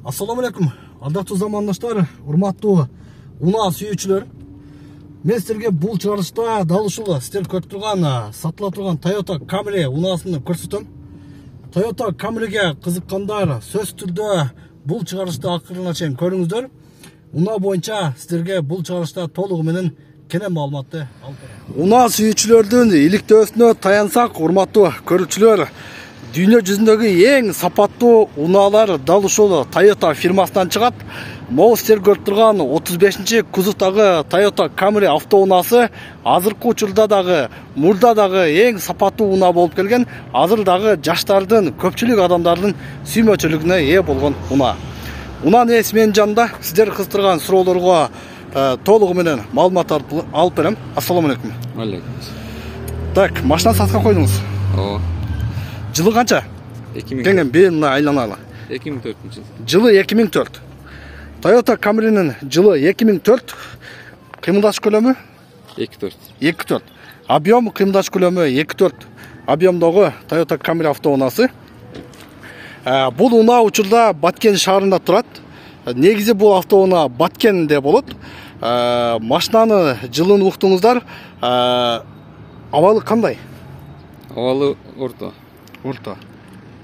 Assalamu alaikum. Ардактуу замандаштар, урматтуу унаа сүйүүчүлөр. Мен силерге бул чыгарылышта дал ушул силер көрүп турган, сатыла турган Toyota Camry унаасын көрсөтөм. Toyota Camry'ге кызыккандар сөз түрдө бул чыгарылышты акырына чейин көрүңүздөр. Унаа боюнча силерге бул чыгарылышта толугу менен кене маалыматты алып берем. Унаа сүйүүчүлөрдүн иликтөөсүнө таянсак, урматтуу көрүүчүлөр, дүйнө жүзүндөгү эң сапаттуу унаалар дал ушул Toyota фирмасынан чыгат. Могу силер көрүп турган 35-чи кузовдагы Toyota Camry автоунаасы азыркы учурда дагы, мурда дагы эң сапаттуу унаа болуп келген. Азыр дагы жаштардын, көпчүлүк адамдардын сүймөчүлүгүнө ээ болгон унаа. Унаанын ээси менин жанында сиздер кызыктырган суроолорго толугу менен маалымат алып берем. Ассаламу алейкум. Алейкум. Так, машина сатка койдуңуз. Ооба. Жылы канча? 2000. Кеңен бен айланалы. 2004 Жылы 2004. Toyota Camry'nin жылы 2004. Кыймылдаш көлөмү 2.4. 2.4. Объем кыймылдаш көлөмү 2.4. Объемдогу Toyota Camry автоунаасы. Бул унаа учурда Баткен шаарында турат. Негизи бул автоунаа Баткенде болот. Машинаны жылын уктуңуздар. Абалы кандай? Абалы орто. Орто.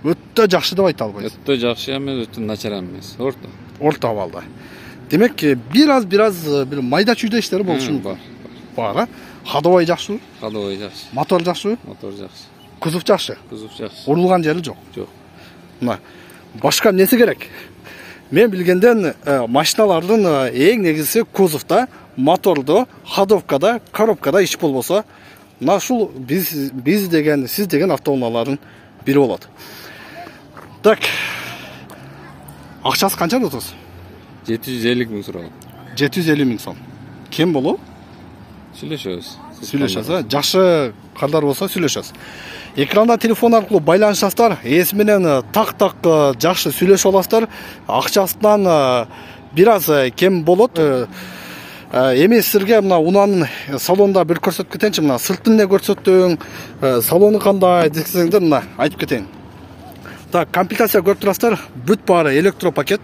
Өтө жакшы деп айта албайсыз. Өтө жакшы эмес, өтө начар эмес. Орто. Орто абалда. Демек бир аз бир майда чүйдө иштери болушу мүмкүн. Бар. Ходовой жакшыбы? Ходовой жакшы. Мотор жакшыбы? Мотор жакшы. Кузов жакшы? Кузов жакшы. Урулган жери жок? Жок. Мына башка эмнеси керек? Мен билгенден машиналардын эң негизгиси кузовда, мотордо, ходовкада, коробкада иш болбосо, мына ушул биз деген, сиз деген автоунаалардын бири болот. Так. Акчасы канча отуз? 750 миң сураган. 750 миң сом. Кем болобу? Сүйлөшөбүз. Сүйлөшөсүз. Жакшы кардар болсо сүйлөшөсүз. Экранда телефон аркылуу байланышасыздар. Ээси менен так жакшы сүйлөшүп аласыздар. Акчасынан бир аз кем болот. Эми силерге мына унаанын салонунда бир көрсөтүп кетейинчи. Мына сыртын эмне көрсөттүң, салону кандай десеңдер, мына айтып кетейин. Так, комплектация көрүп турасыздар. Бүт баары электропакет.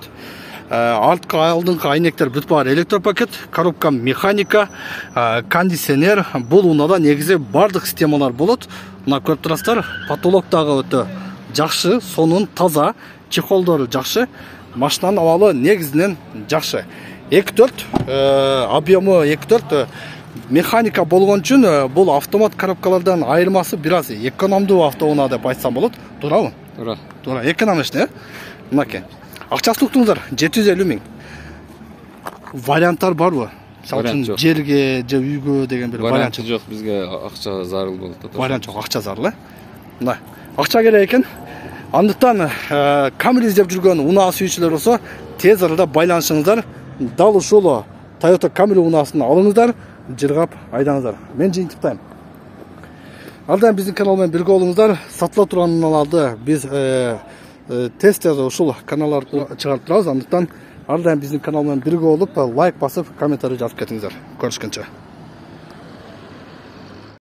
Артқы алдыңғы айнектер бүт бар электропакет, коробка механика, кондиционер. Бұл унаада негизи бардык системалар болот. Мына көрүп турасыздар, потолоктагы өтө жакшы, сонун таза, чехолдору жакшы. Машинанын абалы негизинен жакшы. 2.4, объему 2.4, механика болгон үчүн бул автомат коробкалардан айырмасы бир аз экономдуу автоунаа деп айтсам болот. Туурабы? Туура. Туура, экономичный, мынакей. Акчасы уктуңуздар 750 миң. Варианттар барбы? Мисалы жерге, же үйгө деген бир вариант жок, бизге акча зарыл болот. Вариант жок, акча зарыл. Мына, акча керек экен. Андыктан Camry издеп жүргөн унаа сүйүүчүлөр болсо, тез арада байланышыңыздар. Дал ушул Toyota Camry унаасын алыңыздар, жыргап айдаңыздар. Мен жыйынтыктайм. Алдан биздин канал менен бирге болуңуздар. Сатыла турган унааларды биз тесттер ушул каналдар чыгарып турабыз. Андыктан ар дайым биздин канал менен бирге болуп, лайк басып, комментарий жазып кетиңиздер. Көрүшкөнчө.